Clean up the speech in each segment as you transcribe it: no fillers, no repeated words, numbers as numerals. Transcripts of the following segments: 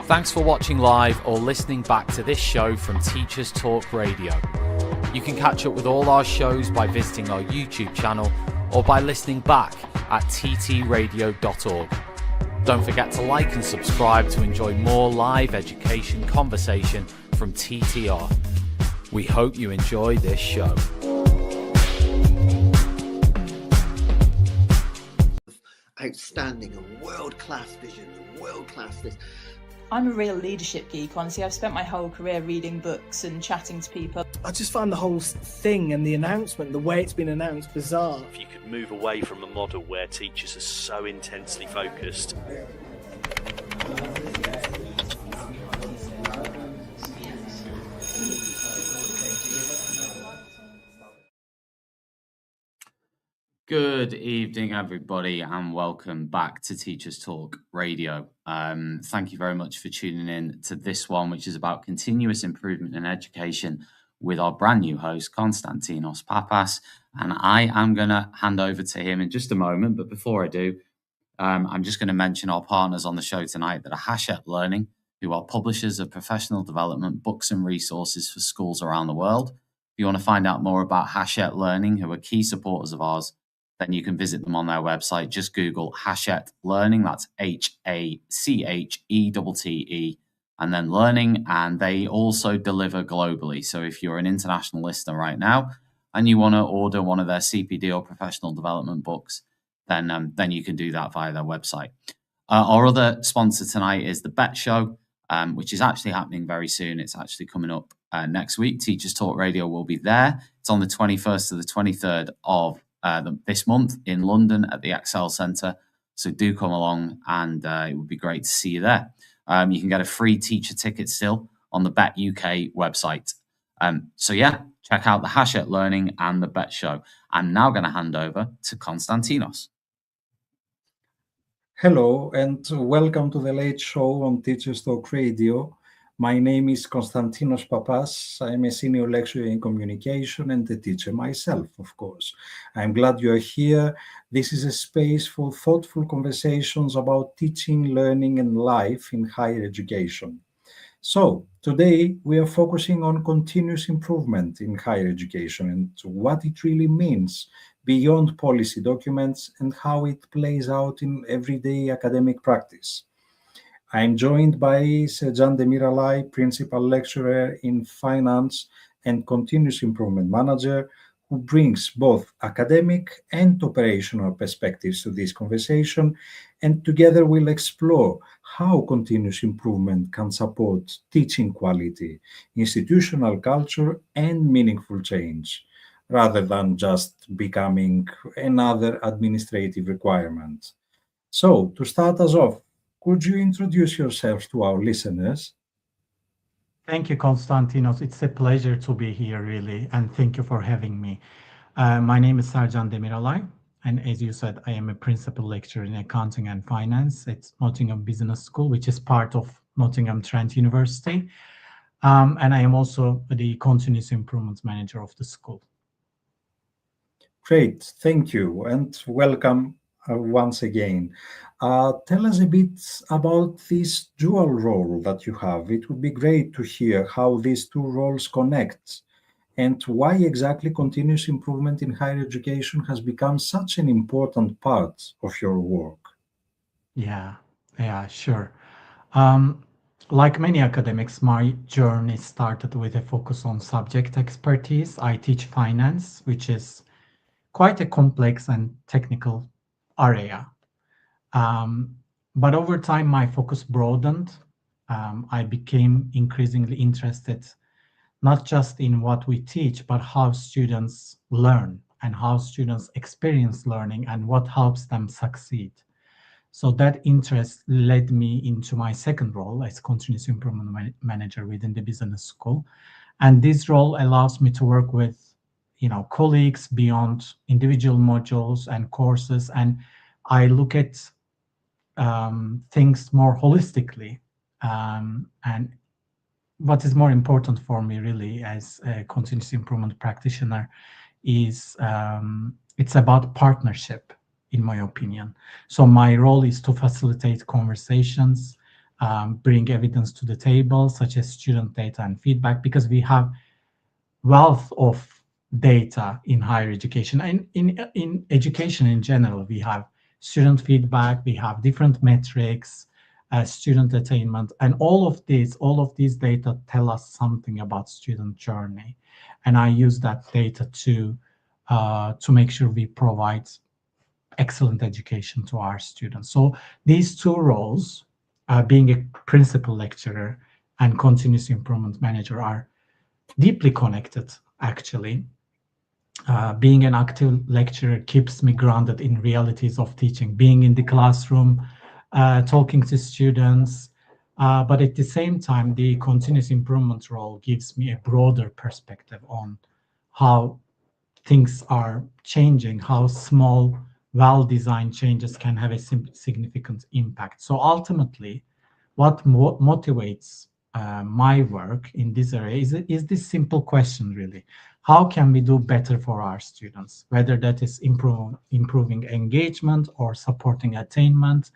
Thanks for watching live or listening back to this show from Teachers Talk Radio. You can catch up with all our shows by visiting our YouTube channel or by listening back at ttradio.org. Don't forget to like and subscribe to enjoy more live education conversation from TTR. We hope you enjoy this show. Outstanding and world-class vision and world-class this. I'm a real leadership geek, honestly. I've spent my whole career reading books and chatting to people. I just find the whole thing and the announcement, the way it's been announced, bizarre. If you could move away from a model where teachers are so intensely focused. Good evening, everybody, and welcome back to Teachers Talk Radio. Thank you very much for tuning in to this one, which is about continuous improvement in education with our brand new host, Konstantinos Pappas. And I am going to hand over to him in just a moment. But before I do, I'm just going to mention our partners on the show tonight that are Hachette Learning, who are publishers of professional development books and resources for schools around the world. If you want to find out more about Hachette Learning, who are key supporters of ours, then you can visit them on their website. Just Google Hachette Learning. That's Hachette, and then Learning. And they also deliver globally. So if you're an international listener right now and you want to order one of their CPD or professional development books, then you can do that via their website. Our other sponsor tonight is the Bet Show, which is actually happening very soon. It's actually coming up next week. Teachers Talk Radio will be there. It's on the 21st to the 23rd of this month in London at the Excel Centre. So do come along, and it would be great to see you there. You can get a free teacher ticket still on the Bet UK website. Check out the Hachette Learning and the Bet Show. I'm now going to hand over to Konstantinos. Hello, and welcome to the late show on Teachers Talk Radio. My name is Konstantinos Pappas. I'm a senior lecturer in communication and a teacher myself, of course. I'm glad you're here. This is a space for thoughtful conversations about teaching, learning, and life in higher education. So, today we are focusing on continuous improvement in higher education and what it really means beyond policy documents and how it plays out in everyday academic practice. I'm joined by Sercan Demiralay, Principal Lecturer in Finance and Continuous Improvement Manager, who brings both academic and operational perspectives to this conversation, and together we'll explore how continuous improvement can support teaching quality, institutional culture, and meaningful change, rather than just becoming another administrative requirement. So, to start us off, could you introduce yourself to our listeners? Thank you, Konstantinos. It's a pleasure to be here, really, and thank you for having me. My name is Sercan Demiralay, and as you said, I am a principal lecturer in accounting and finance at Nottingham Business School, which is part of Nottingham Trent University, and I am also the continuous improvement manager of the school. Great, thank you, and welcome once again. Tell us a bit about this dual role that you have. It would be great to hear how these two roles connect and why exactly continuous improvement in higher education has become such an important part of your work. Yeah, sure. Like many academics, my journey started with a focus on subject expertise. I teach finance, which is quite a complex and technical area. But over time, my focus broadened. I became increasingly interested not just in what we teach, but how students learn and how students experience learning and what helps them succeed. So that interest led me into my second role as continuous improvement manager within the business school. And this role allows me to work with, colleagues beyond individual modules and courses. And I look at things more holistically. And what is more important for me really as a continuous improvement practitioner is it's about partnership, in my opinion. So my role is to facilitate conversations bring evidence to the table, such as student data and feedback, because we have wealth of data in higher education and in education in general. We have student feedback, we have different metrics, student attainment, and all of these data tell us something about student journey. And I use that data to make sure we provide excellent education to our students. So these two roles, being a principal lecturer and continuous improvement manager, are deeply connected, actually. Being an active lecturer keeps me grounded in realities of teaching, being in the classroom, talking to students. But at the same time, the continuous improvement role gives me a broader perspective on how things are changing, how small, well-designed changes can have a significant impact. So ultimately, what motivates my work in this area is this simple question, really. How can we do better for our students, whether that is improving engagement or supporting attainment,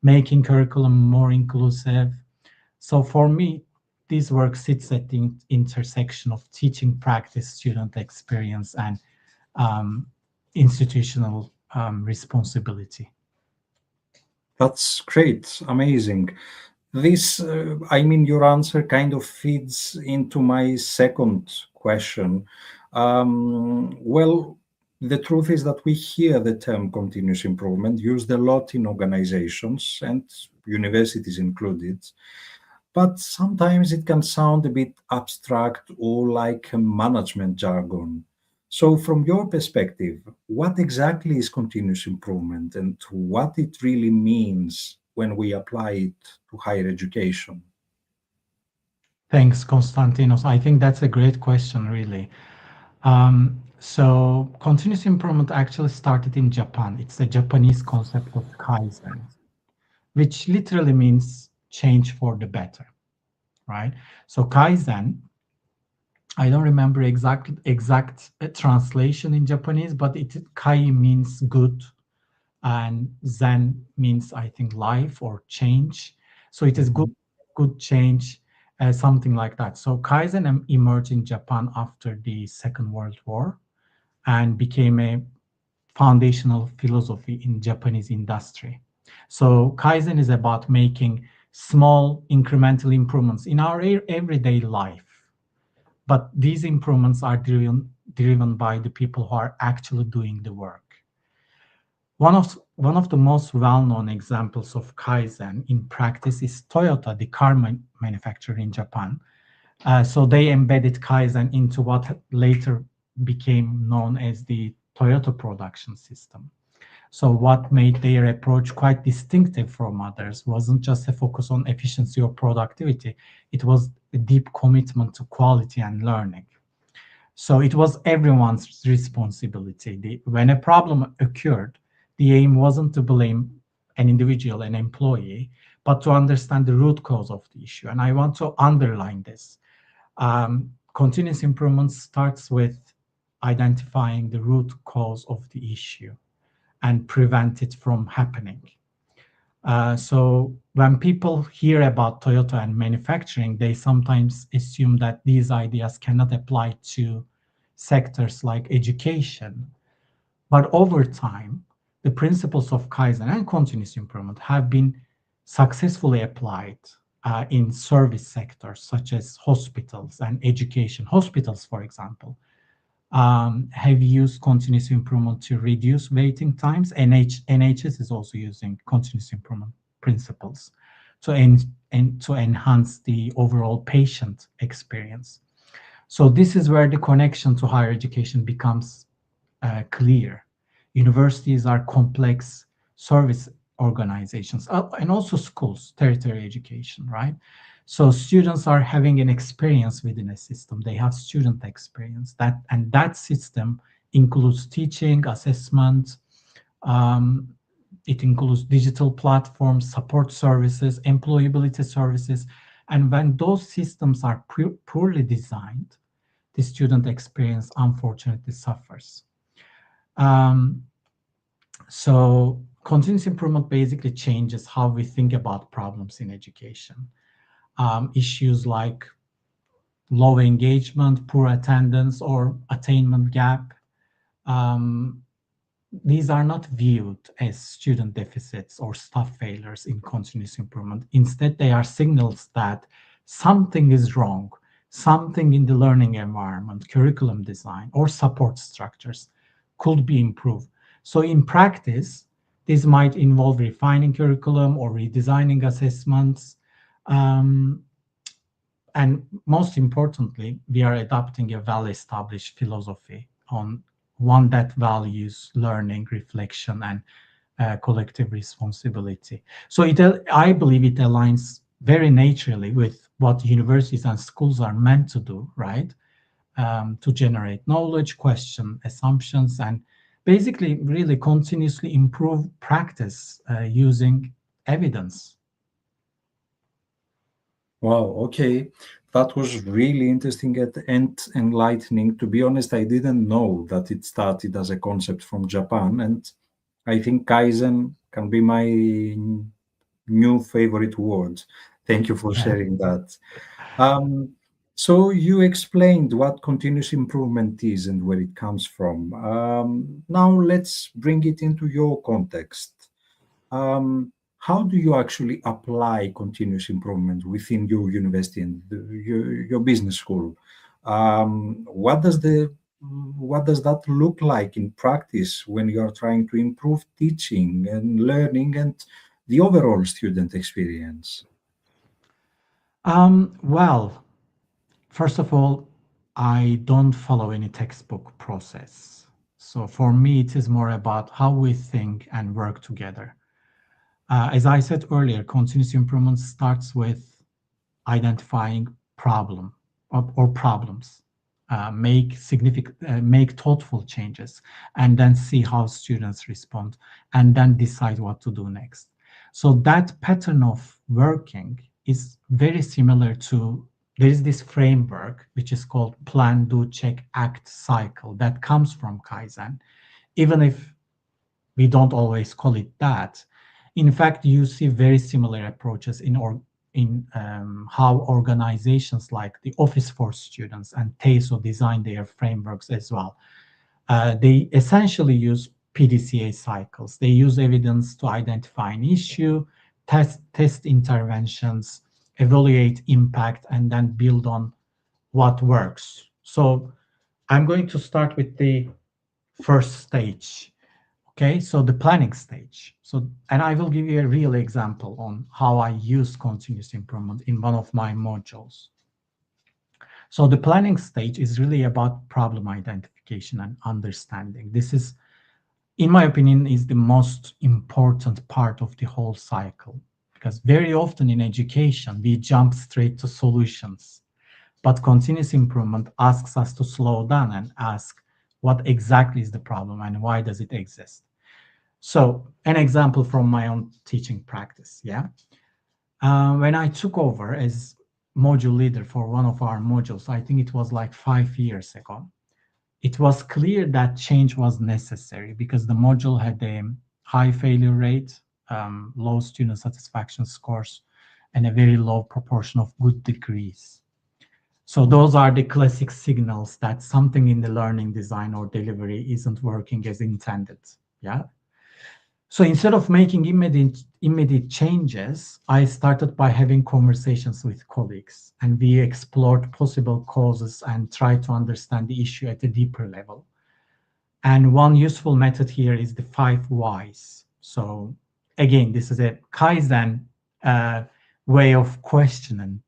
making curriculum more inclusive? So for me, this work sits at the intersection of teaching practice, student experience, and institutional responsibility. That's great, amazing. This, your answer kind of feeds into my second question. Well, the truth is that we hear the term continuous improvement used a lot in organizations and universities included, but sometimes it can sound a bit abstract or like a management jargon. So, from your perspective, what exactly is continuous improvement and what it really means when we apply it to higher education? Thanks, Konstantinos. I think that's a great question, really. So continuous improvement actually started in Japan. It's the Japanese concept of Kaizen, which literally means change for the better, right? So Kaizen, I don't remember exact translation in Japanese, but Kai means good, and Zen means, I think, life or change. So it is good change, something like that. So Kaizen emerged in Japan after the Second World War and became a foundational philosophy in Japanese industry. So Kaizen is about making small incremental improvements in our everyday life. But these improvements are driven by the people who are actually doing the work. One of the most well-known examples of Kaizen in practice is Toyota, the car manufacturer in Japan. So they embedded Kaizen into what later became known as the Toyota production system. So what made their approach quite distinctive from others wasn't just a focus on efficiency or productivity. It was a deep commitment to quality and learning. So it was everyone's responsibility. When a problem occurred, the aim wasn't to blame an individual, an employee, but to understand the root cause of the issue. And I want to underline this. Continuous improvement starts with identifying the root cause of the issue and prevent it from happening. So when people hear about Toyota and manufacturing, they sometimes assume that these ideas cannot apply to sectors like education. But over time, the principles of Kaizen and continuous improvement have been successfully applied in service sectors such as hospitals and education. Hospitals, for example, have used continuous improvement to reduce waiting times. NHS is also using continuous improvement principles to enhance the overall patient experience. So this is where the connection to higher education becomes clear. Universities are complex service organizations, and also schools, tertiary education, right? So students are having an experience within a system. They have student experience, and that system includes teaching, assessment. It includes digital platforms, support services, employability services. And when those systems are poorly designed, the student experience unfortunately suffers. So continuous improvement basically changes how we think about problems in education. Issues like low engagement, poor attendance, or attainment gap. These are not viewed as student deficits or staff failures in continuous improvement. Instead, they are signals that something is wrong, something in the learning environment, curriculum design, or support structures could be improved. So in practice, this might involve refining curriculum or redesigning assessments. And most importantly, we are adopting a well-established philosophy on one that values learning, reflection, and collective responsibility. So I believe it aligns very naturally with what universities and schools are meant to do, right? To generate knowledge, question assumptions, and basically really continuously improve practice using evidence. Wow, okay. That was really interesting and enlightening. To be honest, I didn't know that it started as a concept from Japan, and I think Kaizen can be my new favorite word. Thank you for sharing that. So you explained what continuous improvement is and where it comes from. Now let's bring it into your context. How do you actually apply continuous improvement within your university and your business school? What does that look like in practice when you are trying to improve teaching and learning and the overall student experience? Well, first of all, I don't follow any textbook process. So for me, it is more about how we think and work together. As I said earlier, continuous improvement starts with identifying problem or problems, make thoughtful changes, and then see how students respond, and then decide what to do next. So that pattern of working is very similar to, there is this framework which is called plan, do, check, act cycle that comes from Kaizen, even if we don't always call it that. In fact, you see very similar approaches in how organizations like the Office for Students and TESO design their frameworks as well. They essentially use PDCA cycles. They use evidence to identify an issue, test interventions, evaluate impact, and then build on what works. So I'm going to start with the first stage. Okay, so the planning stage. And I will give you a real example on how I use continuous improvement in one of my modules. So the planning stage is really about problem identification and understanding. This is, in my opinion, is the most important part of the whole cycle, because very often in education, we jump straight to solutions. But continuous improvement asks us to slow down and ask, what exactly is the problem and why does it exist? So an example from my own teaching practice, yeah. When I took over as module leader for one of our modules, I think it was like 5 years ago, it was clear that change was necessary because the module had a high failure rate, low student satisfaction scores, and a very low proportion of good degrees. So those are the classic signals that something in the learning design or delivery isn't working as intended. Yeah. So instead of making immediate changes, I started by having conversations with colleagues, and we explored possible causes and tried to understand the issue at a deeper level. And one useful method here is the 5 whys. So again, this is a Kaizen way of questioning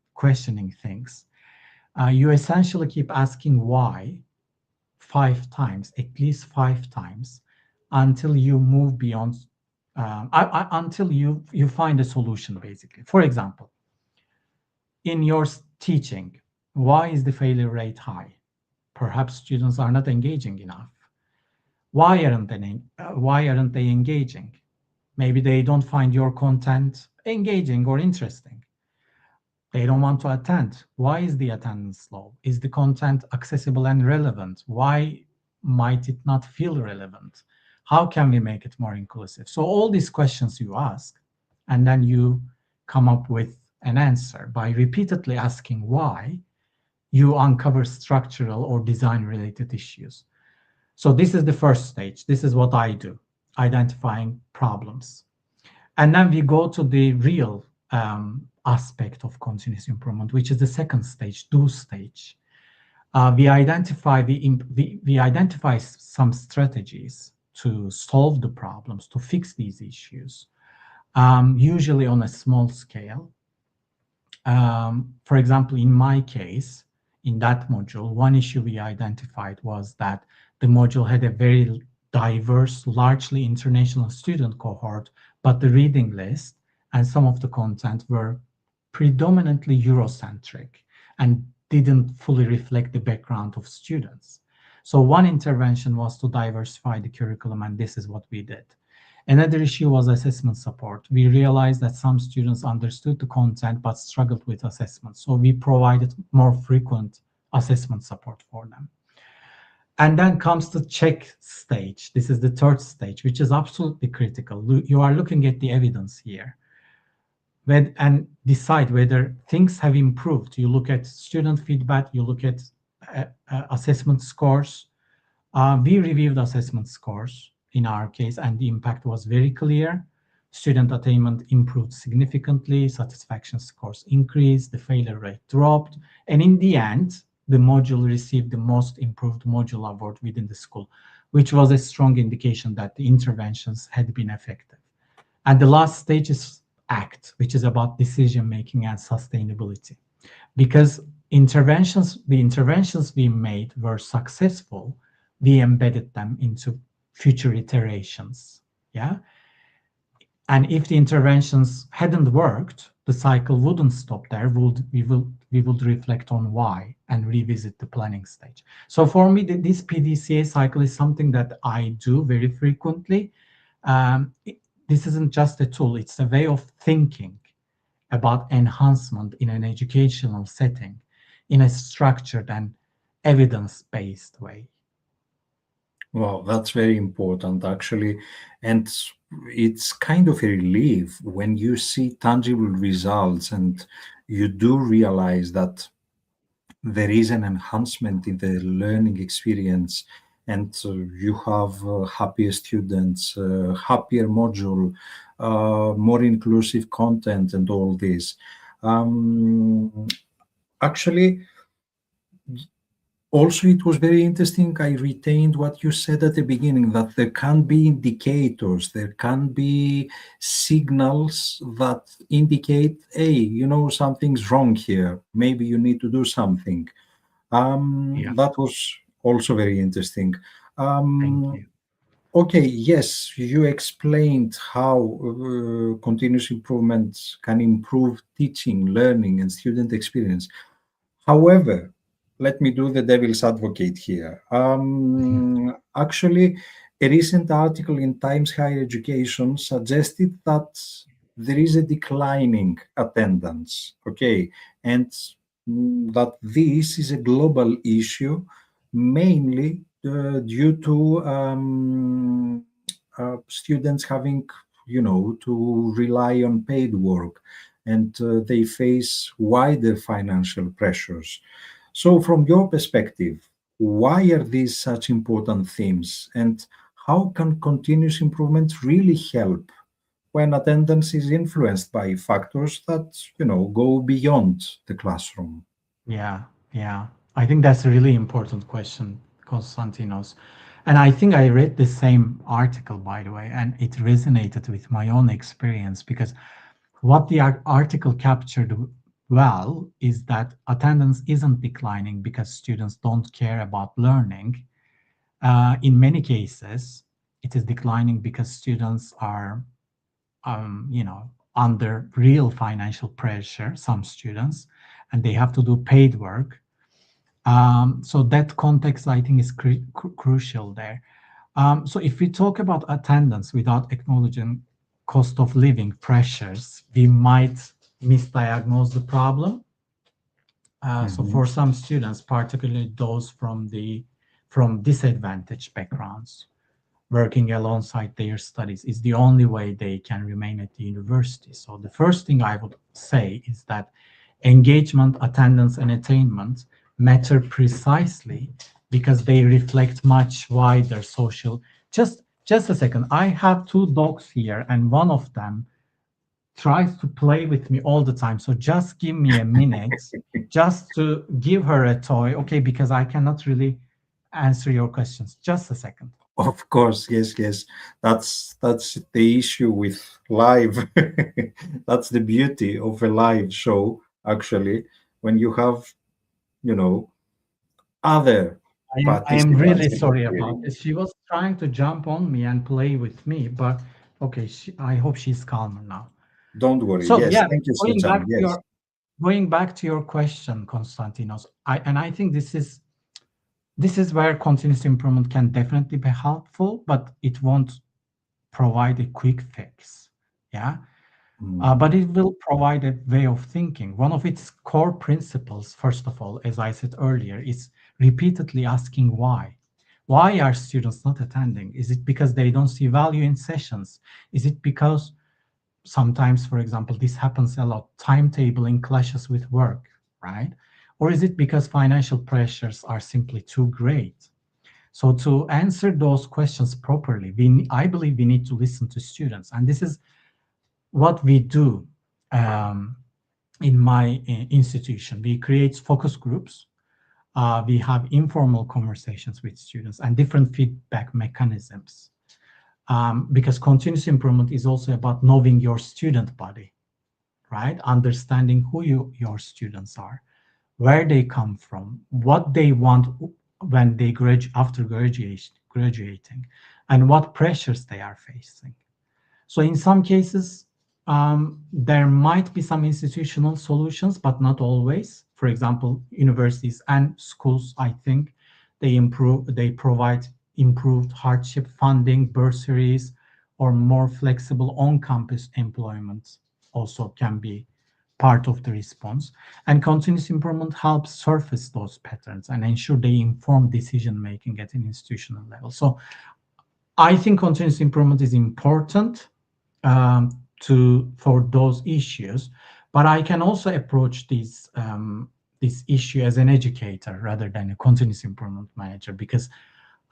things. You essentially keep asking why 5 times, at least 5 times, until you move beyond, until you find a solution, basically. For example, in your teaching, why is the failure rate high? Perhaps students are not engaging enough. Why aren't they engaging? Maybe they don't find your content engaging or interesting. They don't want to attend. Why is the attendance low? Is the content accessible and relevant? Why might it not feel relevant? How can we make it more inclusive? So all these questions you ask, and then you come up with an answer by repeatedly asking why. You uncover structural or design related issues. So this is the first stage. This is what I do, identifying problems. And then we go to the real aspect of continuous improvement, which is the second stage, do stage. We identify some strategies to solve the problems, to fix these issues, usually on a small scale. For example, in my case, in that module, one issue we identified was that the module had a very diverse, largely international student cohort, but the reading list and some of the content were predominantly Eurocentric and didn't fully reflect the background of students. So one intervention was to diversify the curriculum, and this is what we did. Another issue was assessment support. We realized that some students understood the content but struggled with assessment. So we provided more frequent assessment support for them. And then comes the check stage. This is the third stage, which is absolutely critical. You are looking at the evidence here and decide whether things have improved. You look at student feedback, you look at assessment scores. We reviewed assessment scores in our case, and the impact was very clear. Student attainment improved significantly, satisfaction scores increased, the failure rate dropped, and in the end, the module received the most improved module award within the school, which was a strong indication that the interventions had been effective. And the last stage is ACT, which is about decision-making and sustainability. Because the interventions we made were successful, we embedded them into future iterations, yeah? And if the interventions hadn't worked, the cycle wouldn't stop there. We would reflect on why and revisit the planning stage. So for me, this PDCA cycle is something that I do very frequently. This isn't just a tool, it's a way of thinking about enhancement in an educational setting in a structured and evidence-based way. Wow, that's very important, actually. And it's kind of a relief when you see tangible results and you do realize that there is an enhancement in the learning experience, and you have happier students, happier module, more inclusive content, and all this. Actually, also, it was very interesting. I retained what you said at the beginning, that there can be indicators, there can be signals that indicate, hey, you know, something's wrong here. Maybe you need to do something. That was also very interesting. Thank you. Okay, yes, you explained how continuous improvement can improve teaching, learning, and student experience. However, let me do the devil's advocate here. Actually, a recent article in Times Higher Education suggested that there is a declining attendance, okay, and that this is a global issue, mainly due to students having, you know, to rely on paid work, and they face wider financial pressures. So from your perspective, why are these such important themes, and how can continuous improvement really help when attendance is influenced by factors that, you know, go beyond the classroom? Yeah. I think that's a really important question, Konstantinos. And I think I read the same article, by the way, and it resonated with my own experience, because what the article captured well is that attendance isn't declining because students don't care about learning. In many cases, it is declining because students are, under real financial pressure, some students, and they have to do paid work. So that context, I think, is crucial there. So if we talk about attendance without acknowledging cost of living pressures, we might misdiagnose the problem. So for some students, particularly those from disadvantaged backgrounds, working alongside their studies is the only way they can remain at the university. So the first thing I would say is that engagement, attendance, and attainment matter precisely because they reflect much wider social. Just a second. I have two dogs here, and one of them tries to play with me all the time. So just give me a minute just to give her a toy, okay? Because I cannot really answer your questions. Just a second. Of course, yes. That's the issue with live. That's the beauty of a live show, actually, when you have, other I am really participants. sorry about this. She was trying to jump on me and play with me, but okay, I hope she's calmer now. Don't worry. So Yes, yeah, thank you, going back Sercan. to Yes. going back to your question, Konstantinos, I think this is where continuous improvement can definitely be helpful, but it won't provide a quick fix. Yeah. But it will provide a way of thinking. One of its core principles, first of all, as I said earlier, is repeatedly asking why. Why are students not attending? Is it because they don't see value in sessions? Is it because sometimes, for example, this happens a lot, timetabling clashes with work, right? Or is it because financial pressures are simply too great? So to answer those questions properly, I believe we need to listen to students. And this is what we do in my institution. We create focus groups. We have informal conversations with students and different feedback mechanisms. Because continuous improvement is also about knowing your student body, right? Understanding who your students are, where they come from, what they want when they after graduating, and what pressures they are facing. So in some cases, there might be some institutional solutions, but not always. For example, universities and schools, I think they provide improved hardship funding, bursaries, or more flexible on-campus employment also can be part of the response. And continuous improvement helps surface those patterns and ensure they inform decision-making at an institutional level. So I think continuous improvement is important for those issues, but I can also approach this issue as an educator rather than a continuous improvement manager, because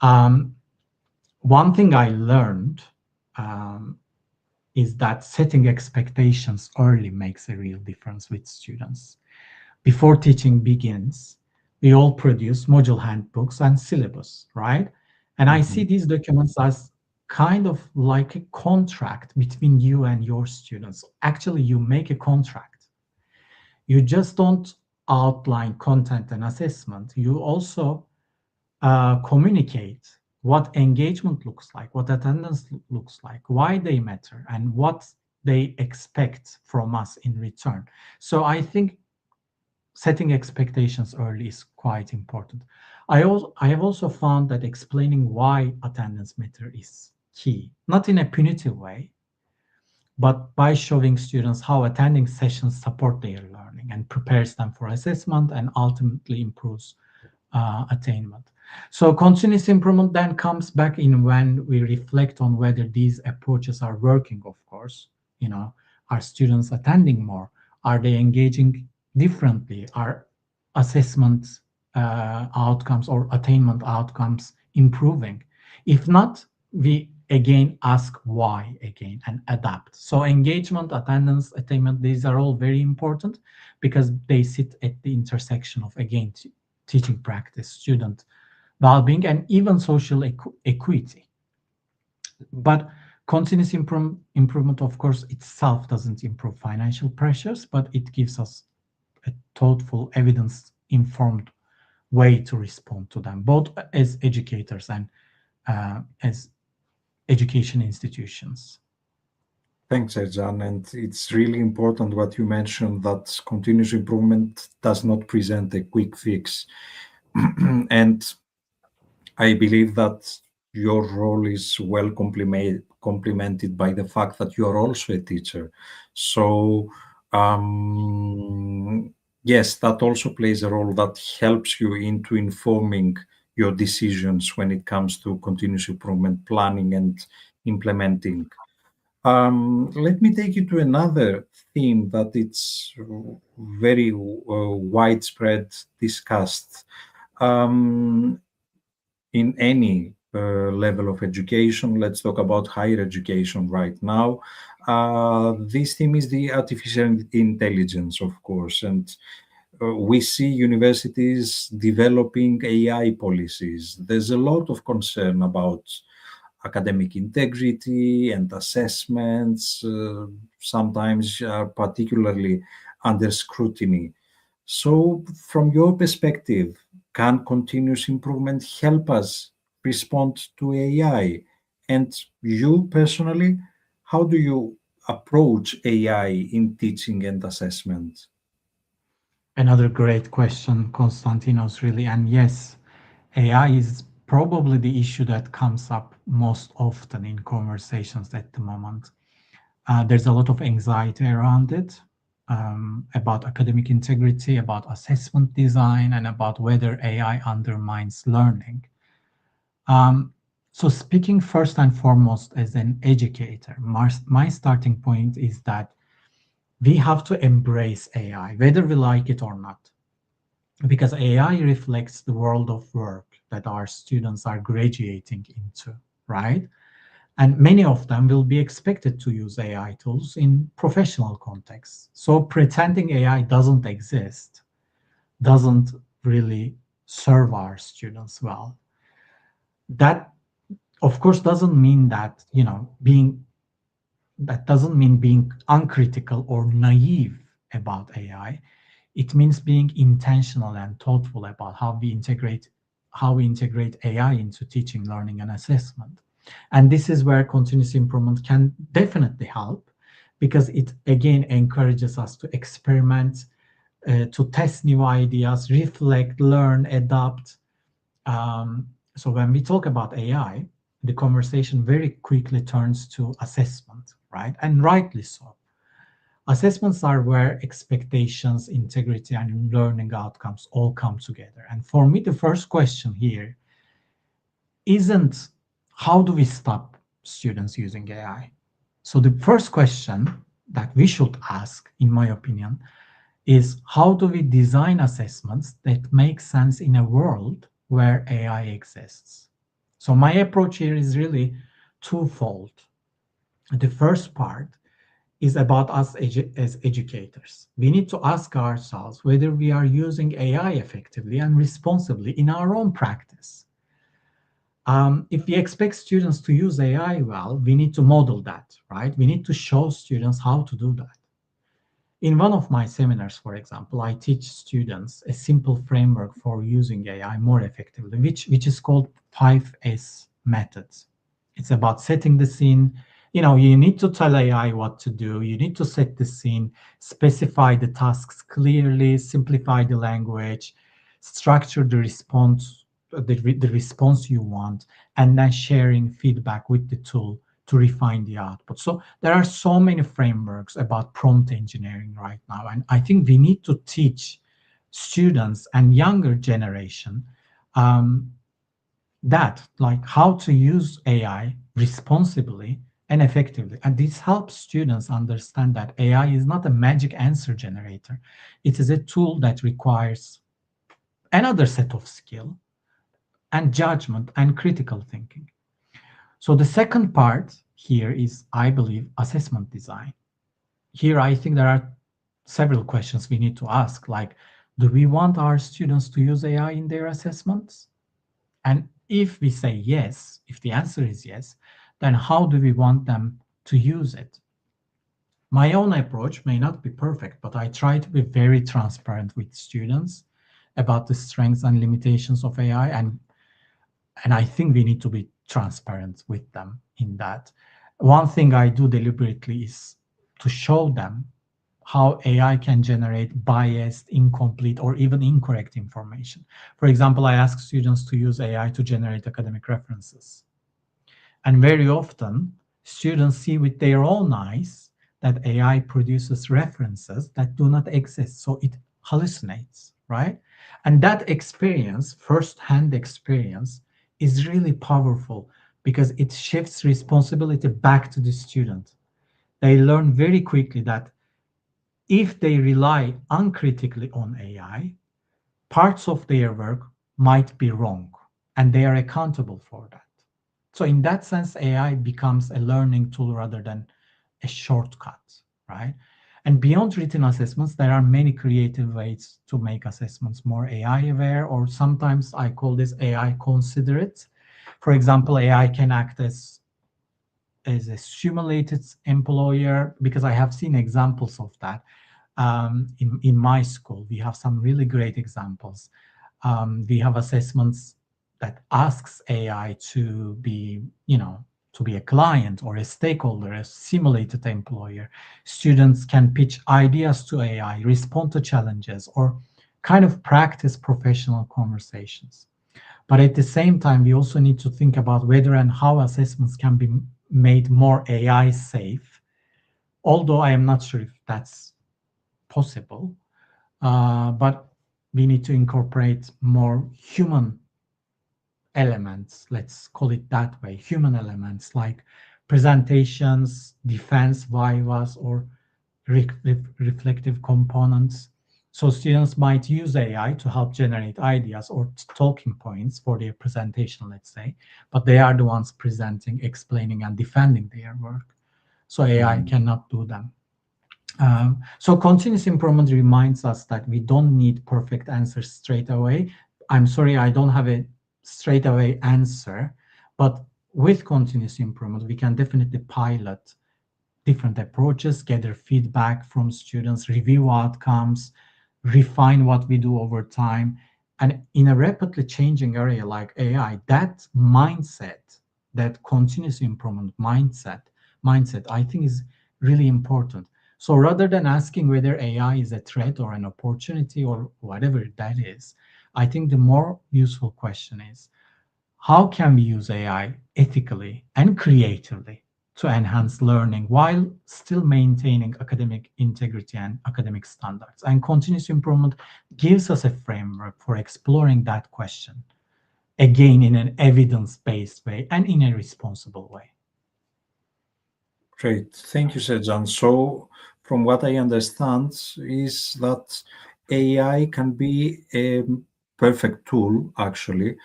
one thing I learned is that setting expectations early makes a real difference with students. Before teaching begins, we all produce module handbooks and syllabus, right? And I see these documents as kind of like a contract between you and your students. Actually, you make a contract. You just don't outline content and assessment. You also communicate what engagement looks like, what attendance looks like, why they matter, and what they expect from us in return. So I think setting expectations early is quite important. I have also found that explaining why attendance matter is key, not in a punitive way, but by showing students how attending sessions support their learning and prepares them for assessment and ultimately improves attainment. So continuous improvement then comes back in when we reflect on whether these approaches are working, of course. Are students attending more? Are they engaging differently? Are assessment outcomes or attainment outcomes improving? If not, we again ask why again and adapt. So engagement, attendance, attainment, these are all very important because they sit at the intersection of, again, teaching practice, student well-being, and even social equity. But continuous improvement, of course, itself doesn't improve financial pressures, but it gives us a thoughtful, evidence-informed way to respond to them, both as educators and as education institutions. Thanks, Sercan. And it's really important what you mentioned, that continuous improvement does not present a quick fix. And I believe that your role is well complemented by the fact that you are also a teacher. So, yes, that also plays a role that helps you into informing your decisions when it comes to continuous improvement planning and implementing. Let me take you to another theme that it's very widespread discussed in any level of education. Let's talk about higher education right now. This theme is the artificial intelligence, of course, and we see universities developing AI policies. There's a lot of concern about academic integrity and assessments, sometimes are particularly under scrutiny. So, from your perspective, can continuous improvement help us respond to AI? And you personally, how do you approach AI in teaching and assessment? Another great question, Konstantinos, really. And yes, AI is probably the issue that comes up most often in conversations at the moment. There's a lot of anxiety around it, about academic integrity, about assessment design, and about whether AI undermines learning. So speaking first and foremost as an educator, my starting point is that we have to embrace AI, whether we like it or not, because AI reflects the world of work that our students are graduating into, right? And many of them will be expected to use AI tools in professional contexts. So pretending AI doesn't exist doesn't really serve our students well. That, of course, doesn't mean that, that doesn't mean being uncritical or naive about AI. It means being intentional and thoughtful about how we integrate AI into teaching, learning, and assessment. And this is where continuous improvement can definitely help, because it again encourages us to experiment, to test new ideas, reflect, learn, adapt. So when we talk about AI, the conversation very quickly turns to assessment, right? And rightly so. Assessments are where expectations, integrity, and learning outcomes all come together. And for me, the first question here isn't how do we stop students using AI? So the first question that we should ask, in my opinion, is how do we design assessments that make sense in a world where AI exists? So my approach here is really twofold. The first part is about us as educators. We need to ask ourselves whether we are using AI effectively and responsibly in our own practice. If we expect students to use AI well, we need to model that, right? We need to show students how to do that. In one of my seminars, for example, I teach students a simple framework for using AI more effectively, which is called 5S methods. It's about setting the scene. You need to tell AI what to do. You need to set the scene, specify the tasks clearly, simplify the language, structure the response, the response you want, and then sharing feedback with the tool to refine the output. So there are so many frameworks about prompt engineering right now. And I think we need to teach students and younger generation that, like, how to use AI responsibly and effectively. And this helps students understand that AI is not a magic answer generator. It is a tool that requires another set of skill and judgment and critical thinking. So the second part here is, I believe, assessment design. Here, I think there are several questions we need to ask, like, do we want our students to use AI in their assessments? And if we say yes, if the answer is yes, then how do we want them to use it? My own approach may not be perfect, but I try to be very transparent with students about the strengths and limitations of AI, and I think we need to be transparent with them in that. One thing I do deliberately is to show them how AI can generate biased, incomplete, or even incorrect information. For example, I ask students to use AI to generate academic references. And very often, students see with their own eyes that AI produces references that do not exist. So it hallucinates, right? And that experience, first-hand experience, is really powerful because it shifts responsibility back to the student. They learn very quickly that if they rely uncritically on AI, parts of their work might be wrong, and they are accountable for that. So in that sense, AI becomes a learning tool rather than a shortcut, right? And beyond written assessments, there are many creative ways to make assessments more AI aware, or sometimes I call this AI considerate. For example, AI can act as a simulated employer, because I have seen examples of that. In my school, we have some really great examples. We have assessments that asks AI to be, to be a client or a stakeholder, a simulated employer. Students can pitch ideas to AI, respond to challenges, or kind of practice professional conversations. But at the same time, we also need to think about whether and how assessments can be made more AI safe, although I am not sure if that's possible. But we need to incorporate more human elements, let's call it that way, human elements like presentations, defense vivas, or reflective components. So students might use AI to help generate ideas or talking points for their presentation, let's say, but they are the ones presenting, explaining, and defending their work. So AI cannot do them. So continuous improvement reminds us that we don't need perfect answers straight away. I'm sorry, I don't have a straight away answer, but with continuous improvement, we can definitely pilot different approaches, gather feedback from students, review outcomes, refine what we do over time. And in a rapidly changing area like AI, that mindset, that continuous improvement mindset, I think is really important. So rather than asking whether AI is a threat or an opportunity or whatever that is, I think the more useful question is, how can we use AI ethically and creatively to enhance learning while still maintaining academic integrity and academic standards? And continuous improvement gives us a framework for exploring that question, again, in an evidence-based way and in a responsible way. Great. Thank you, Sercan. So, from what I understand, is that AI can be a perfect tool, actually,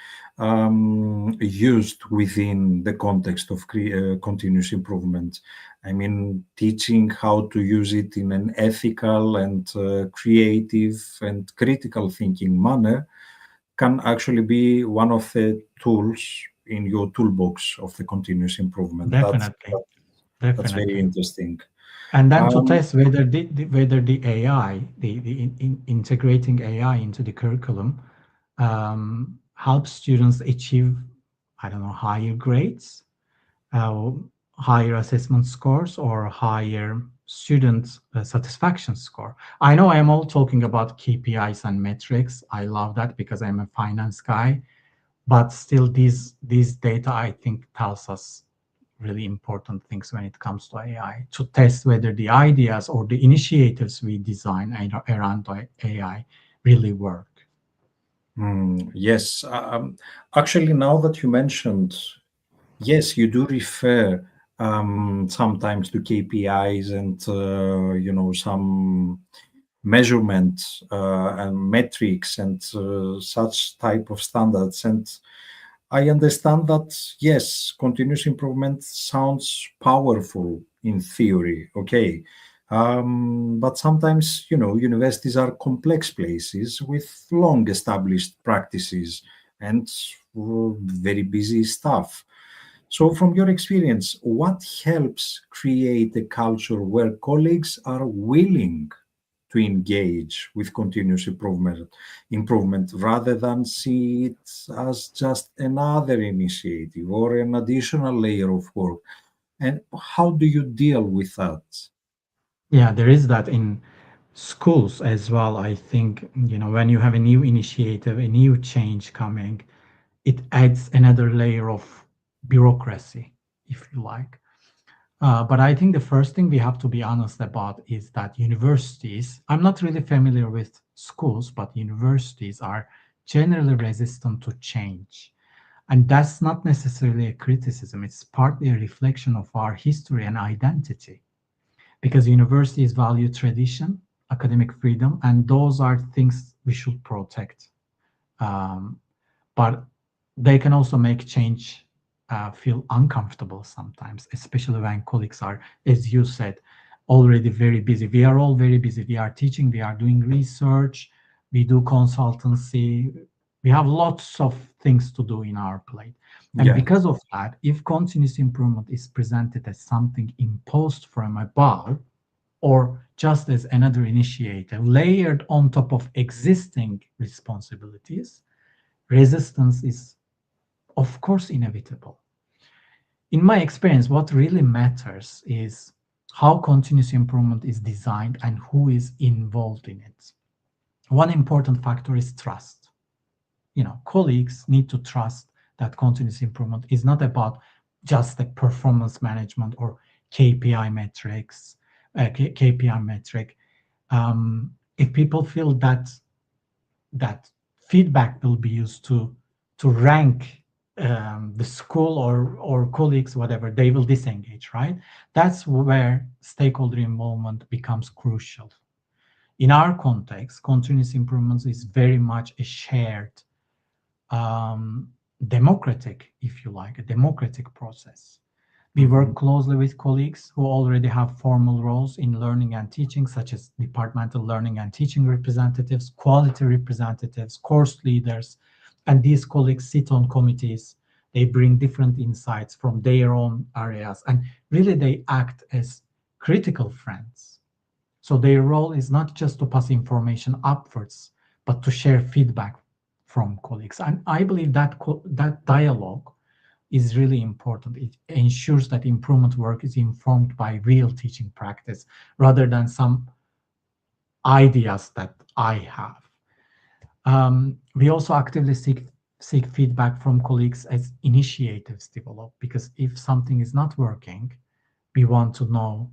used within the context of continuous improvement. I mean, teaching how to use it in an ethical and creative and critical thinking manner can actually be one of the tools in your toolbox of the continuous improvement. Definitely. That's very interesting. And then to test whether the AI, integrating AI into the curriculum, helps students achieve, I don't know, higher grades, higher assessment scores, or higher student satisfaction score. I know I'm all talking about KPIs and metrics. I love that because I'm a finance guy, but still these data, I think, tells us really important things when it comes to AI, to test whether the ideas or the initiatives we design around AI really work. Yes. Actually, now that you mentioned, yes, you do refer sometimes to KPIs and some measurement and metrics and such type of standards. And I understand that, yes, continuous improvement sounds powerful in theory, okay. But sometimes, universities are complex places with long established practices and very busy staff. So, from your experience, what helps create a culture where colleagues are willing to engage with continuous improvement rather than see it as just another initiative or an additional layer of work? And how do you deal with that? Yeah, there is that in schools as well. I think, when you have a new initiative, a new change coming, it adds another layer of bureaucracy, if you like. But I think the first thing we have to be honest about is that universities, I'm not really familiar with schools, but universities are generally resistant to change. And that's not necessarily a criticism, it's partly a reflection of our history and identity. Because universities value tradition, academic freedom, and those are things we should protect. But they can also make change feel uncomfortable sometimes, especially when colleagues are, as you said, already very busy. We are all very busy. We are teaching, we are doing research, we do consultancy, we have lots of things to do in our plate. And because of that, if continuous improvement is presented as something imposed from above, or just as another initiative layered on top of existing responsibilities, resistance is, of course, inevitable. In my experience, what really matters is how continuous improvement is designed and who is involved in it. One important factor is trust. Colleagues need to trust that continuous improvement is not about just the performance management or KPI metrics, KPI metric. If people feel that feedback will be used to rank the school or colleagues, whatever, they will disengage, right? That's where stakeholder involvement becomes crucial. In our context, continuous improvement is very much a shared democratic, if you like, a democratic process. We work closely with colleagues who already have formal roles in learning and teaching, such as departmental learning and teaching representatives, quality representatives, course leaders, and these colleagues sit on committees. They bring different insights from their own areas, and really they act as critical friends. So their role is not just to pass information upwards, but to share feedback from colleagues. And I believe that that dialogue is really important. It ensures that improvement work is informed by real teaching practice rather than some ideas that I have. We also actively seek feedback from colleagues as initiatives develop, because if something is not working, we want to know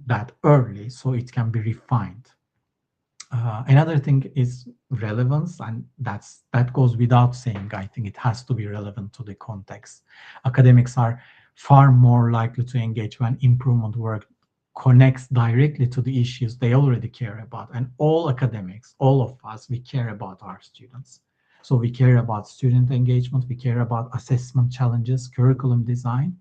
that early so it can be refined. Another thing is relevance, and that goes without saying. I think it has to be relevant to the context. Academics are far more likely to engage when improvement work connects directly to the issues they already care about. And all academics, all of us, we care about our students. So we care about student engagement, we care about assessment challenges, curriculum design.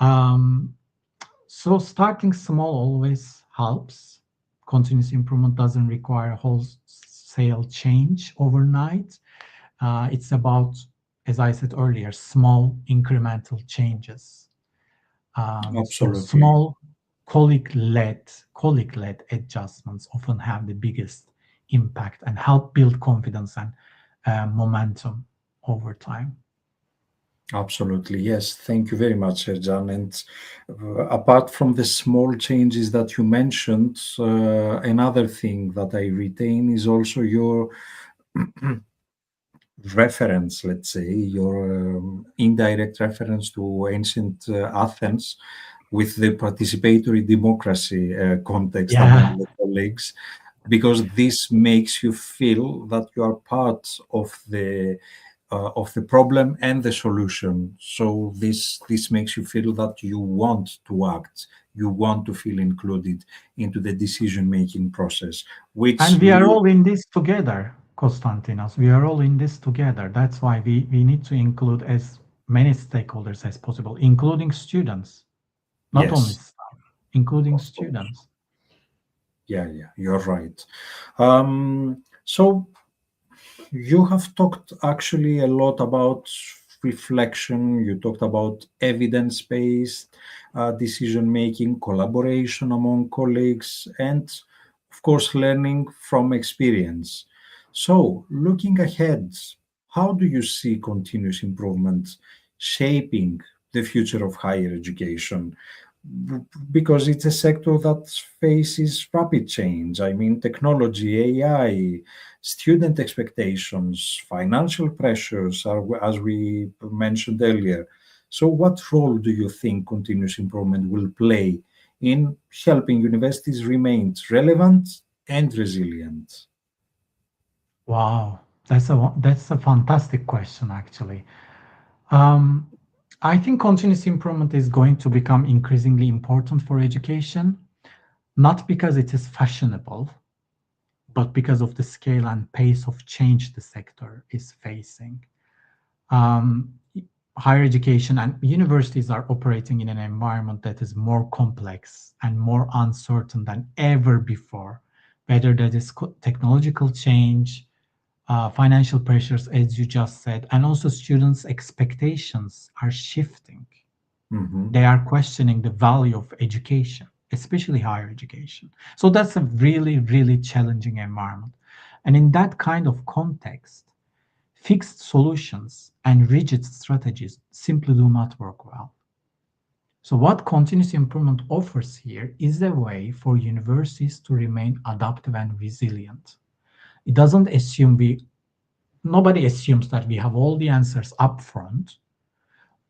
So starting small always helps. Continuous improvement doesn't require wholesale change overnight. It's about, as I said earlier, small incremental changes. So small colleague-led adjustments often have the biggest impact and help build confidence and momentum over time. Absolutely, yes. Thank you very much, Sercan. And apart from the small changes that you mentioned, another thing that I retain is also your reference, let's say, your indirect reference to ancient Athens with the participatory democracy context among the colleagues, because this makes you feel that you are part of the problem and the solution. So this makes you feel that you want to act, you want to feel included into the decision-making process. And we are all in this together, Konstantinos. We are all in this together. That's why we need to include as many stakeholders as possible, including students, not only staff, including students. Yeah, you're right. So you have talked actually a lot about reflection. You talked about evidence-based decision-making, collaboration among colleagues, and of course, learning from experience. So looking ahead, how do you see continuous improvement shaping the future of higher education? Because it's a sector that faces rapid change. I mean, technology, AI, student expectations, financial pressures, are, as we mentioned earlier. So what role do you think continuous improvement will play in helping universities remain relevant and resilient? Wow, that's a fantastic question, actually. Um, I think continuous improvement is going to become increasingly important for education, not because it is fashionable, but because of the scale and pace of change the sector is facing. Um, Higher education and universities are operating in an environment that is more complex and more uncertain than ever before, whether that is technological change, financial pressures, as you just said, and also students' expectations are shifting. Mhm. They are questioning the value of education, especially higher education. So that's a really, really challenging environment. And in that kind of context, fixed solutions and rigid strategies simply do not work well. So, what continuous improvement offers here is a way for universities to remain adaptive and resilient. It doesn't assume nobody assumes that we have all the answers up front,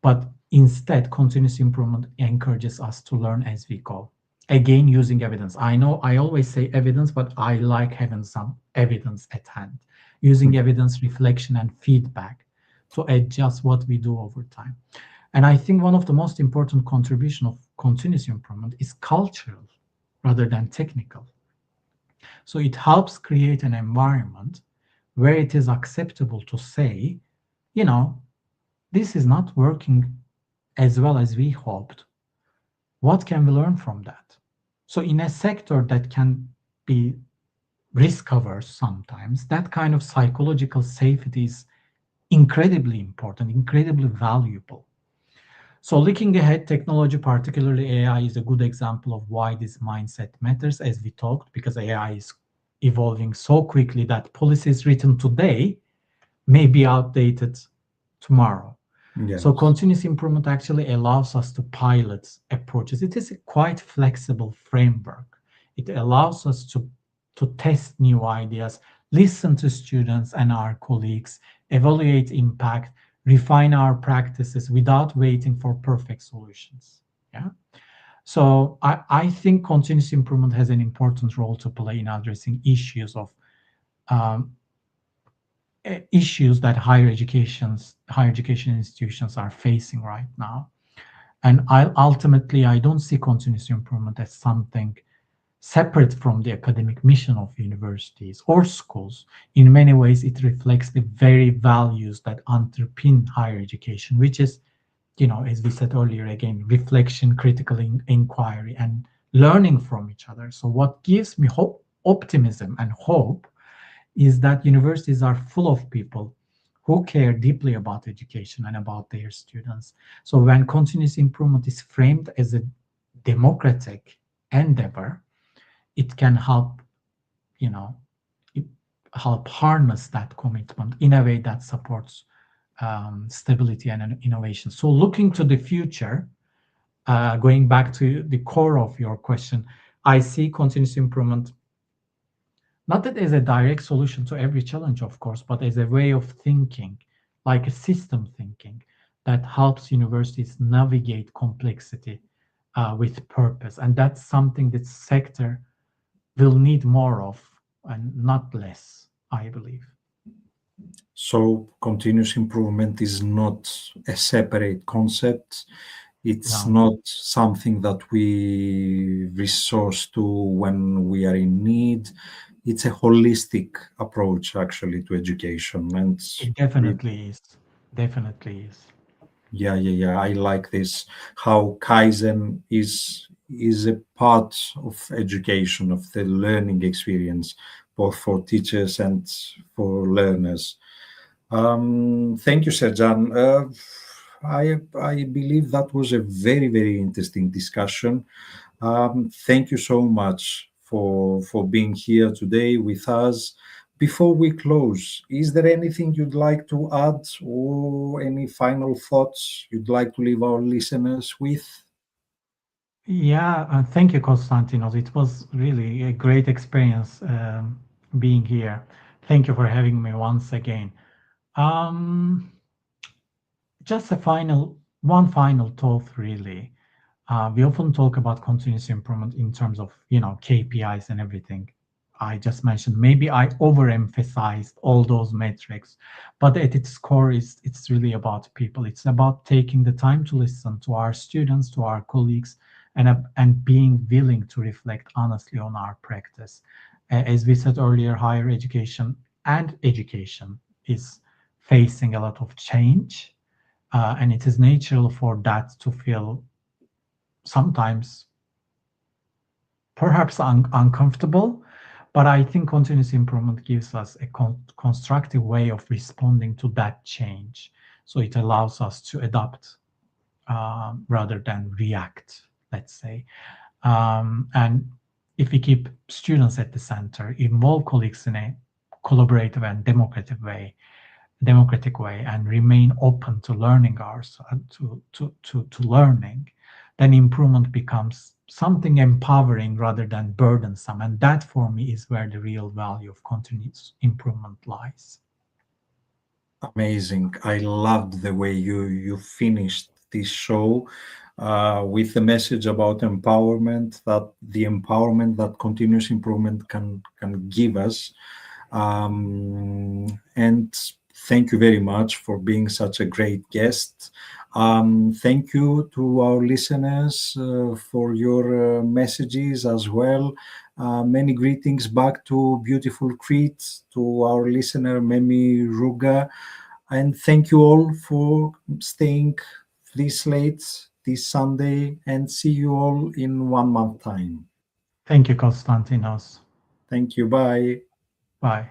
but instead, continuous improvement encourages us to learn as we go. Again, using evidence. I know I always say evidence, but I like having some evidence at hand. Using evidence, reflection, and feedback to adjust what we do over time. And I think one of the most important contribution of continuous improvement is cultural rather than technical. So it helps create an environment where it is acceptable to say, you know, this is not working as well as we hoped. What can we learn from that? So, in a sector that can be risk averse sometimes, that kind of psychological safety is incredibly important, incredibly valuable. So, looking ahead, technology, particularly AI, is a good example of why this mindset matters, as we talked, because AI is evolving so quickly that policies written today may be outdated tomorrow. Yes. So continuous improvement actually allows us to pilot approaches. It is a quite flexible framework. It allows us to test new ideas, listen to students and our colleagues, evaluate impact, refine our practices without waiting for perfect solutions. Yeah. So I think continuous improvement has an important role to play in addressing um, issues that higher education institutions are facing right now. And ultimately, I don't see continuous improvement as something separate from the academic mission of universities or schools. In many ways, it reflects the very values that underpin higher education, which is, as we said earlier, again, reflection, critical inquiry, and learning from each other. So what gives me optimism and hope is that universities are full of people who care deeply about education and about their students. So when continuous improvement is framed as a democratic endeavor, it can help, you know, it help harness that commitment in a way that supports stability and innovation. So looking to the future, going back to the core of your question, I see continuous improvement not that as a direct solution to every challenge, of course, but as a way of thinking, like a system thinking that helps universities navigate complexity with purpose. And that's something that sector will need more of and not less, I believe. So continuous improvement is not a separate concept. It's No, not something that we resource to when we are in need. It's a holistic approach actually to education. And it definitely is. Definitely is. yeah. I like this. How Kaizen is a part of education, of the learning experience, both for teachers and for learners. Thank you, Sercan. I believe that was a very interesting discussion. Thank you so much for being here today with us. Before we close, is there anything you'd like to add or any final thoughts you'd like to leave our listeners with? Yeah, thank you, Konstantinos. It was really a great experience being here. Thank you for having me once again. Um, just a final one final thought, really. We often talk about continuous improvement in terms of, KPIs and everything I just mentioned. Maybe I overemphasized all those metrics, but at its core, it's really about people. It's about taking the time to listen to our students, to our colleagues, and being willing to reflect honestly on our practice. As we said earlier, higher education and education is facing a lot of change, and it is natural for that to feel sometimes perhaps uncomfortable, but I think continuous improvement gives us a constructive way of responding to that change. So it allows us to adapt rather than react, let's say. And if we keep students at the center, involve colleagues in a collaborative and democratic way, and remain open to learning to learning, then improvement becomes something empowering rather than burdensome. And that, for me, is where the real value of continuous improvement lies. Amazing. I loved the way you finished this show with the message about empowerment, that the empowerment that continuous improvement can give us. And thank you very much for being such a great guest. Thank you to our listeners for your messages as well. Many greetings back to beautiful Crete, to our listener Memi Ruga. And thank you all for staying this late this Sunday, and see you all in 1 month time. Thank you, Konstantinos. Thank you. Bye. Bye.